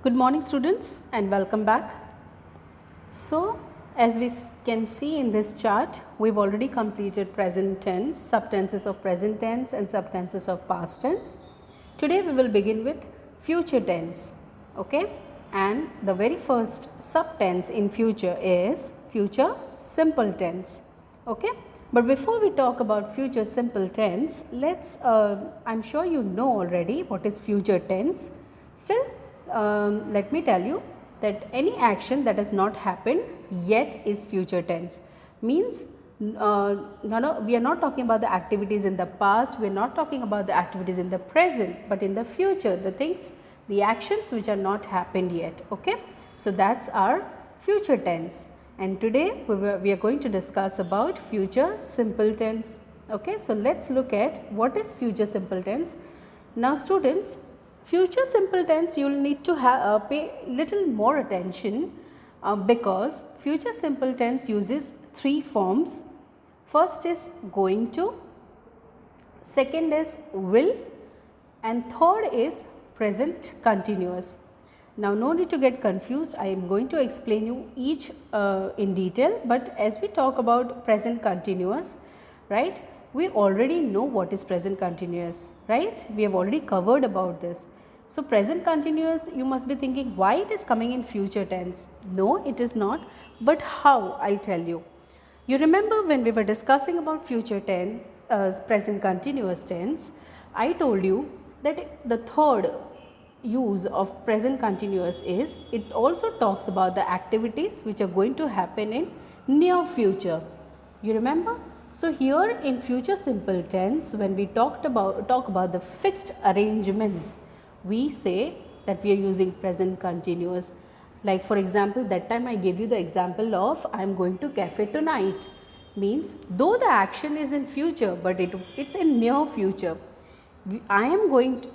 Good morning students and welcome back. So as we can see in this chart, we've already completed present tense, subtenses of present tense and subtenses of past tense. Today we will begin with future tense, okay, and the very first subtense in future is future simple tense, okay. But before we talk about future simple tense, I'm sure you know already what is future tense. Still, let me tell you that any action that has not happened yet is future tense. Means we are not talking about the activities in the past, we are not talking about the activities in the present, but in the future, the actions which are not happened yet, okay. So that's our future tense, and today we are going to discuss about future simple tense, okay. So let's look at what is future simple tense. Now students, future simple tense you will need to pay little more attention because future simple tense uses three forms. First is going to, second is will, and third is present continuous. Now no need to get confused, I am going to explain you each in detail, but as we talk about present continuous, right, we already know what is present continuous, right, we have already covered about this. So present continuous, you must be thinking why it is coming in future tense. No, it is not, but how, I'll tell you. You remember when we were discussing about future tense, present continuous tense, I told you that the third use of present continuous is it also talks about the activities which are going to happen in near future. You remember? So here in future simple tense, when we talk about the fixed arrangements, we say that we are using present continuous. Like for example, that time I gave you the example of I am going to cafe tonight. Means though the action is in future, but it's in near future. I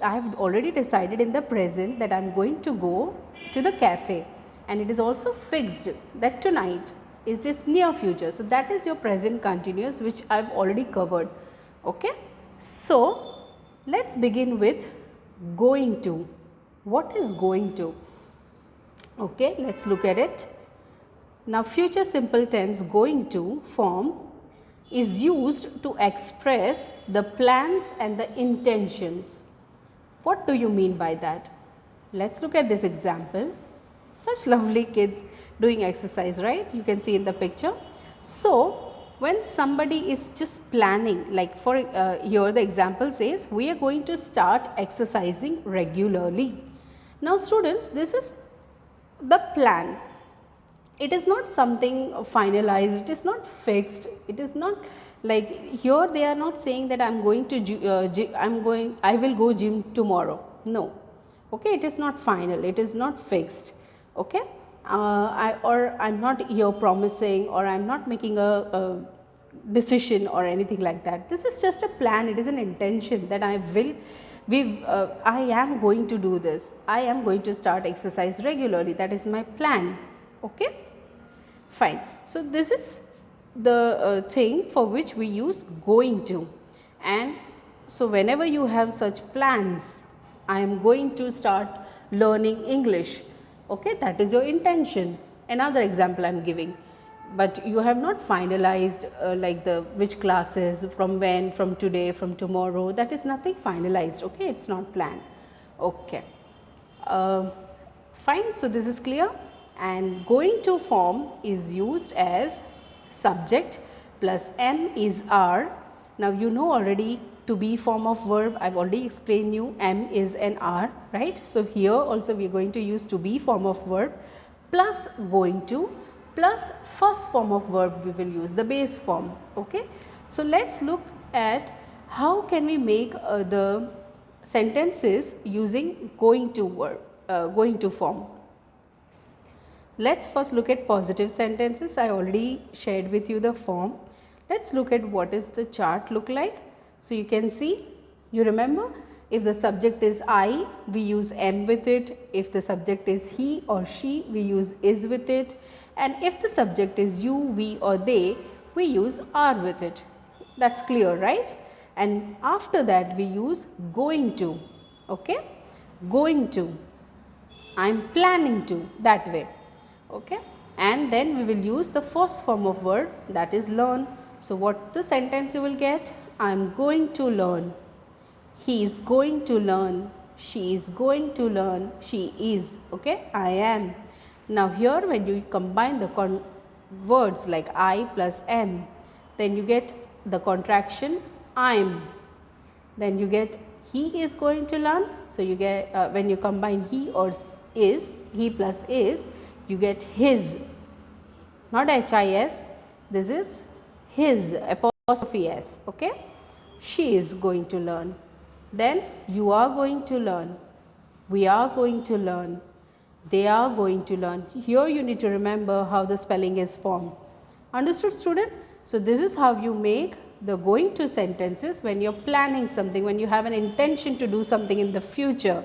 have already decided in the present that I am going to go to the cafe, and it is also fixed that tonight it is near future. So that is your present continuous, which I have already covered, okay. So let's begin with going to. What is going to? Okay, let's look at it. Now future simple tense going to form is used to express the plans and the intentions. What do you mean by that? Let's look at this example. Such lovely kids doing exercise, right? You can see in the picture. So when somebody is just planning, like for here the example says we are going to start exercising regularly. Now students, this is the plan. It is not something finalized, it is not fixed, it is not like here they are not saying that I am going to I will go gym tomorrow. No, okay, it is not final, it is not fixed, okay. I am not here promising, or I am not making a decision or anything like that. This is just a plan, it is an intention that I am going to do this, I am going to start exercise regularly, that is my plan, okay. Fine. So this is the thing for which we use going to, and so whenever you have such plans, I am going to start learning English, okay, that is your intention. Another example I am giving, but you have not finalized like the which classes, from when, from today, from tomorrow, that is nothing finalized, okay, it's not planned, okay. Fine. So this is clear. And going to form is used as subject plus am is are. Now you know already to be form of verb, I have already explained you am is an are, right. So here also we are going to use to be form of verb plus going to plus first form of verb, we will use the base form, okay. So let's look at how can we make the sentences using going to verb, going to form. Let's first look at positive sentences. I already shared with you the form. Let's look at what is the chart look like. So you can see, you remember, if the subject is I, we use am with it. If the subject is he or she, we use is with it. And if the subject is you, we or they, we use are with it. That's clear, right? And after that we use going to, okay, going to. I am planning to, that way. Okay, and then we will use the first form of verb, that is learn. So what the sentence you will get? I am going to learn. He is going to learn. She is going to learn. She is. Okay, I am. Now here when you combine the words like I plus am, then you get the contraction I'm. Then you get he is going to learn. So you get when you combine he or is, he plus is, you get his, not HIS, this is his apostrophe S. Okay, she is going to learn. Then you are going to learn, we are going to learn, they are going to learn. Here you need to remember how the spelling is formed. Understood, student? So this is how you make the going to sentences when you are planning something, when you have an intention to do something in the future.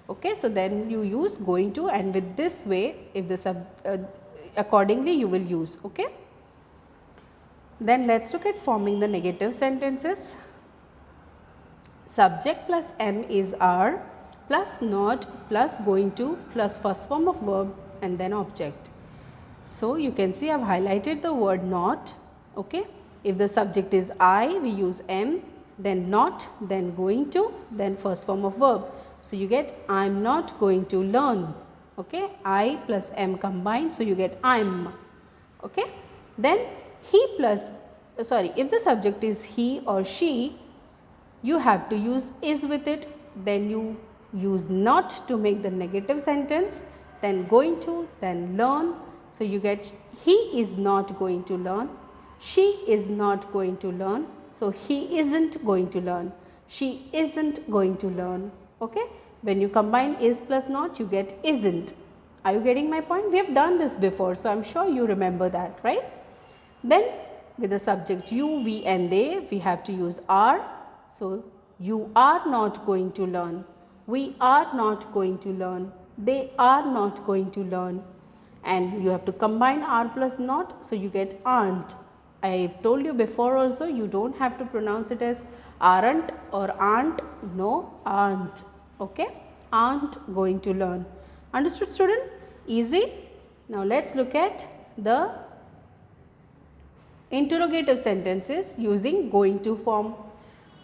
Okay, so then you use going to, and with this way, if the accordingly you will use. Okay. Then let us look at forming the negative sentences. Subject plus am is are plus not plus going to plus first form of verb and then object. So you can see I have highlighted the word not. Okay. If the subject is I, we use am, then not, then going to, then first form of verb. So you get I am not going to learn. Okay, I plus am combined, so you get I'm. Okay, then he plus if the subject is he or she, you have to use is with it, then you use not to make the negative sentence, then going to, then learn. So you get he is not going to learn, she is not going to learn, so he isn't going to learn, she isn't going to learn. Okay, when you combine is plus not, you get isn't. Are you getting my point? We have done this before, so I am sure you remember that, right? Then with the subject you, we and they, we have to use are. So you are not going to learn, we are not going to learn, they are not going to learn, and you have to combine are plus not, so you get aren't. I told you before also, you don't have to pronounce it as aren't or aren't, no, aren't. Okay, aren't going to learn. Understood, student? Easy. Now let us look at the interrogative sentences using going to form.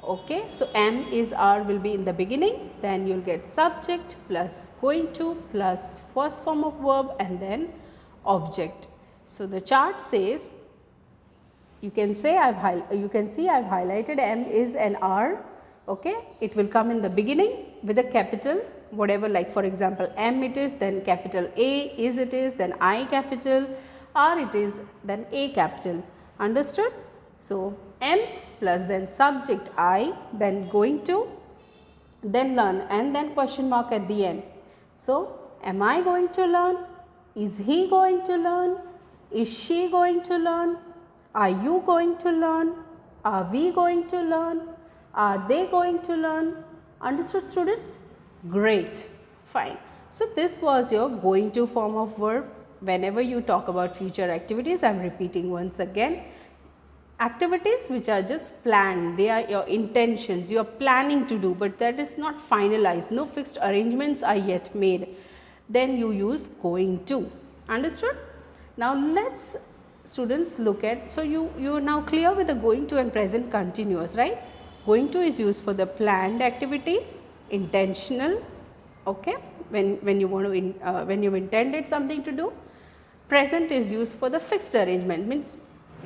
Okay, so am is are will be in the beginning, then you will get subject plus going to plus first form of verb and then object. So the chart says, you can see I have highlighted am is and are. Okay, it will come in the beginning with a capital, whatever, like for example am it is, then capital A, is it is, then I capital, are it is, then A capital. Understood? So am plus then subject I, then going to, then learn, and then question mark at the end. So am I going to learn? Is he going to learn? Is she going to learn? Are you going to learn? Are we going to learn? Are they going to learn? Understood, students? Great, fine. So this was your going to form of verb. Whenever you talk about future activities, I am repeating once again, activities which are just planned, they are your intentions, you are planning to do, but that is not finalized, no fixed arrangements are yet made, then you use going to. Understood? Now let's students look at, so you are now clear with the going to and present continuous, right? Going to is used for the planned activities, intentional, okay, when you want to when you intended something to do. Present is used for the fixed arrangement, means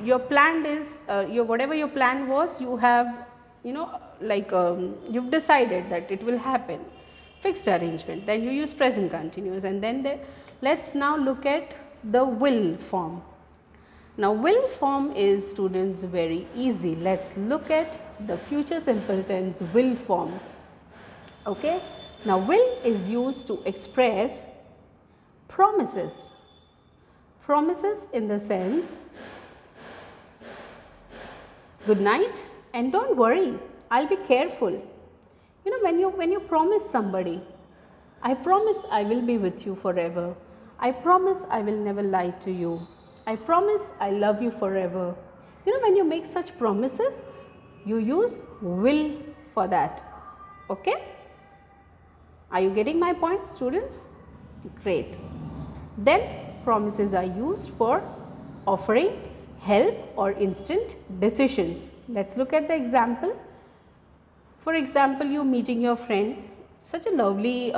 your plan is your whatever your plan was, you have you've decided that it will happen, fixed arrangement, then you use present continuous. And then let's now look at the will form. Now will form is, students, very easy. Let's look at the future simple tense will form. Okay, now will is used to express promises. Promises in the sense, good night and don't worry, I'll be careful. You know, when you promise somebody, I promise I will be with you forever, I promise I will never lie to you, I promise I love you forever. You know, when you make such promises, you use will for that. Okay? Are you getting my point, students? Great. Then promises are used for offering help or instant decisions. Let's look at the example. For example, you meeting your friend, such a lovely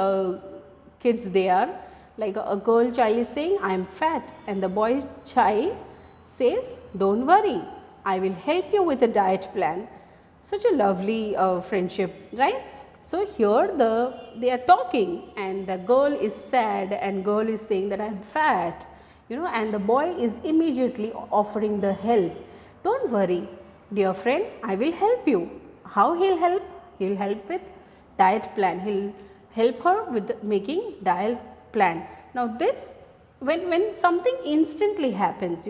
kids they are, like a girl child is saying I am fat, and the boy child says don't worry, I will help you with a diet plan. Such a lovely friendship, right? So here they are talking, and the girl is sad and girl is saying that I am fat, and the boy is immediately offering the help. Don't worry, dear friend, I will help you. How he'll help? He'll help with diet plan. He'll help her with making diet plan. Now this, when something instantly happens,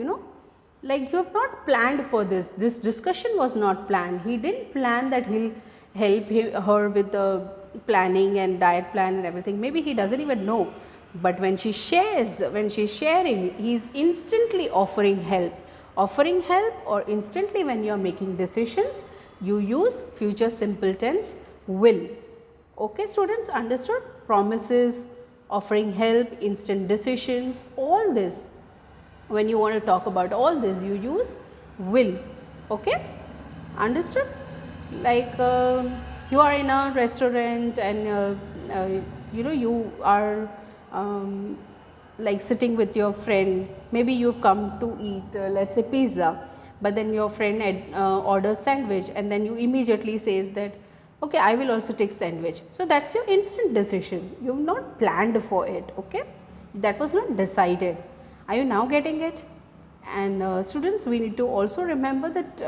like you have not planned for this discussion was not planned. He didn't plan that he'll help her with the planning and diet plan and everything. Maybe he doesn't even know, but when she's sharing, he's instantly offering help. Offering help, or instantly when you are making decisions, you use future simple tense will. Okay students, understood? Promises, offering help, instant decisions, all this, when you want to talk about all this, you use will. Okay, understood? Like you are in a restaurant and you are like sitting with your friend. Maybe you've come to eat let's say pizza, but then your friend orders sandwich, and then you immediately says that okay, I will also take sandwich. So that's your instant decision. You've not planned for it. Okay, that was not decided. Are you now getting it? And students, we need to also remember that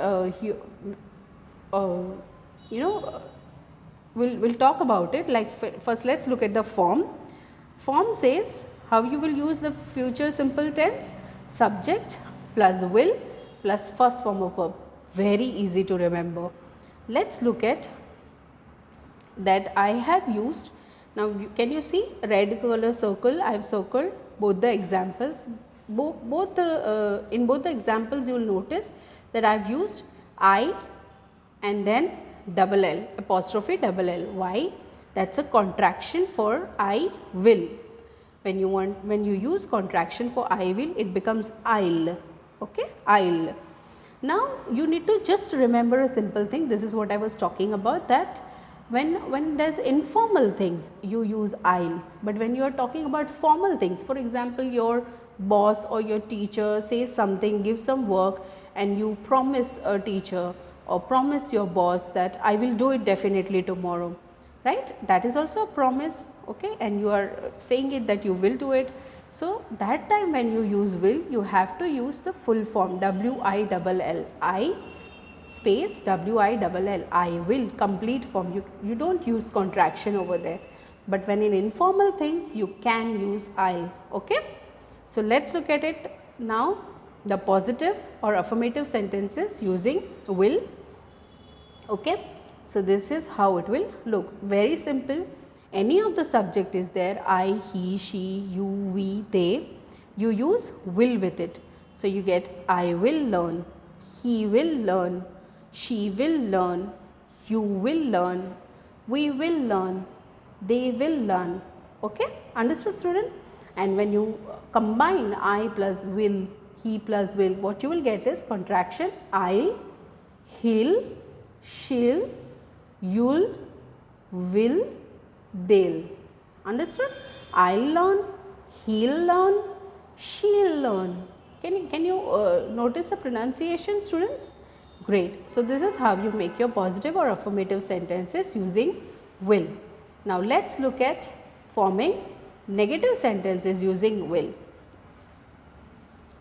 we'll talk about it. Like first let's look at the form. Form says how you will use the future simple tense: subject plus will plus first form of verb. Very easy to remember. Let's look at that. I have used, now can you see red color circle? I have circled both the examples. In both the examples you will notice that I have used I and then double L, apostrophe double L. Why? That's a contraction for I will. When you use contraction for I will, it becomes I'll. Okay, I'll. Now you need to just remember a simple thing. This is what I was talking about, that when there's informal things you use I'll, but when you are talking about formal things, for example your boss or your teacher says something, gives some work, and you promise a teacher or promise your boss that I will do it definitely tomorrow, right? That is also a promise. Okay, and you are saying it that you will do it. So that time when you use will, you have to use the full form WILL, I space WILL, I will, complete form. You don't use contraction over there, but when in informal things you can use I. Okay, so let's look at it now, the positive or affirmative sentences using will. Okay, so this is how it will look. Very simple. Any of the subject is there, I, he, she, you, we, they, you use will with it. So you get I will learn, he will learn, she will learn, you will learn, we will learn, they will learn. Okay, understood student? And when you combine I plus will, he plus will, what you will get is contraction I, he'll, she'll, you'll, will, they'll. Understood? I'll learn, he'll learn, she'll learn. Can you notice the pronunciation, students? Great. So this is how you make your positive or affirmative sentences using will. Now let's look at forming negative sentences using will.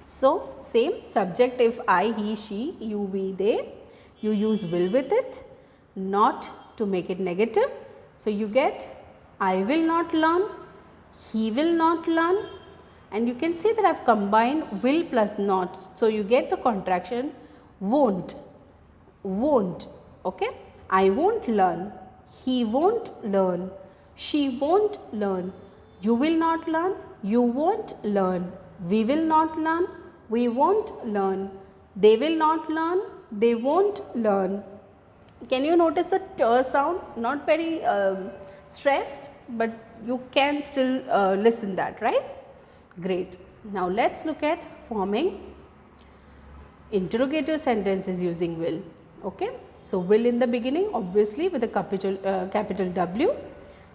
So same subject, if I, he, she, you, we, they, you use will with it, not to make it negative. So you get I will not learn, he will not learn, and you can see that I have combined will plus not. So you get the contraction won't, won't. Okay, I won't learn, he won't learn, she won't learn, you will not learn, you won't learn, we will not learn, we won't learn, they will not learn, they won't learn. Can you notice the t sound? Not very stressed. but you can still listen that, right? Great. Now let's look at forming interrogative sentences using will. Okay. So will in the beginning, obviously with a capital W.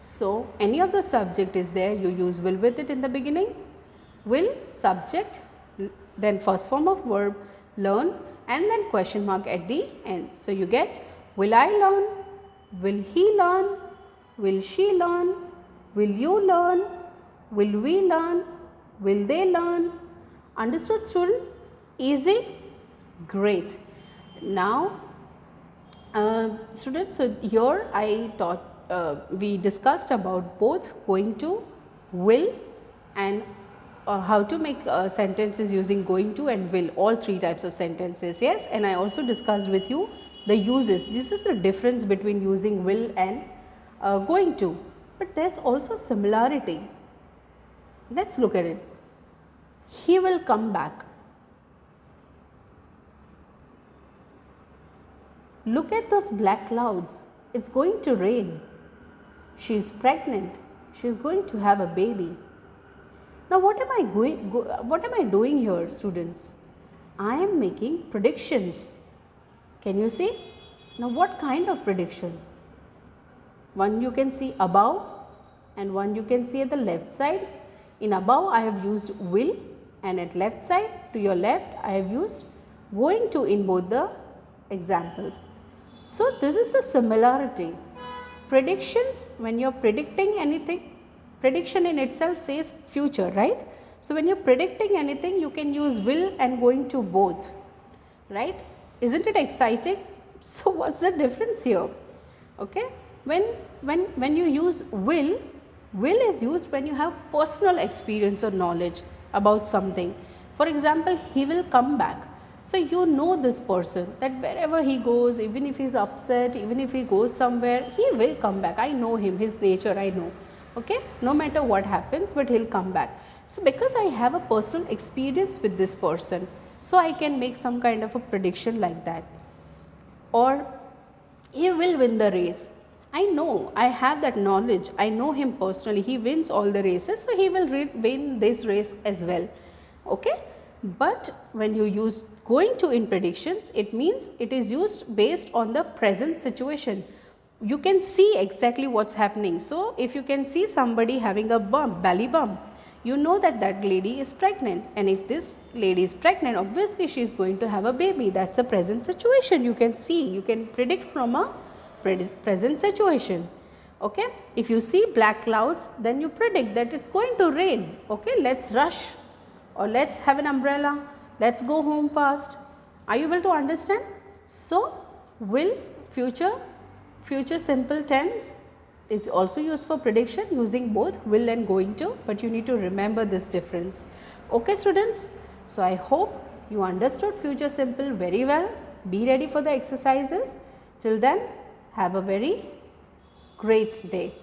So any of the subject is there, you use will with it in the beginning. Will, subject, then first form of verb, learn, and then question mark at the end. So you get will I learn, will he learn, will she learn, will you learn, will we learn, will they learn. Understood, student? Easy? Great. Now students, so here I taught, we discussed about both going to, will, and how to make sentences using going to and will, all three types of sentences. Yes, and I also discussed with you the uses. This is the difference between using will and going to, but there is also similarity. Let's look at it. He will come back. Look at those black clouds. It's going to rain. She is pregnant. She is going to have a baby. Now what am I doing here, students? I am making predictions. Can you see? Now what kind of predictions? One you can see above and one you can see at the left side. In above I have used will, and at left side, to your left, I have used going to in both the examples. So this is the similarity. Predictions, when you are predicting anything, prediction in itself says future, right? So when you are predicting anything, you can use will and going to both, right? Isn't it exciting? So what's the difference here? Okay, when you use will is used when you have personal experience or knowledge about something. For example, he will come back. So you know this person, that wherever he goes, even if he is upset, even if he goes somewhere, he will come back. I know him, his nature I know. Okay, no matter what happens, but he'll come back. So because I have a personal experience with this person, so I can make some kind of a prediction like that. Or he will win the race. I know, I have that knowledge, I know him personally, he wins all the races, so he will win this race as well. Okay, but when you use going to in predictions, it means it is used based on the present situation. You can see exactly what's happening. So if you can see somebody having a bump, belly bump, you know that that lady is pregnant, and if this lady is pregnant, obviously she is going to have a baby. That's a present situation. You can see, you can predict from a present situation. Okay, if you see black clouds, then you predict that it's going to rain. Okay, let's rush, or let's have an umbrella, let's go home fast. Are you able to understand? So will, future simple tense is also used for prediction using both will and going to, but you need to remember this difference. Okay students, so I hope you understood future simple very well. Be ready for the exercises. Till then, have a very great day.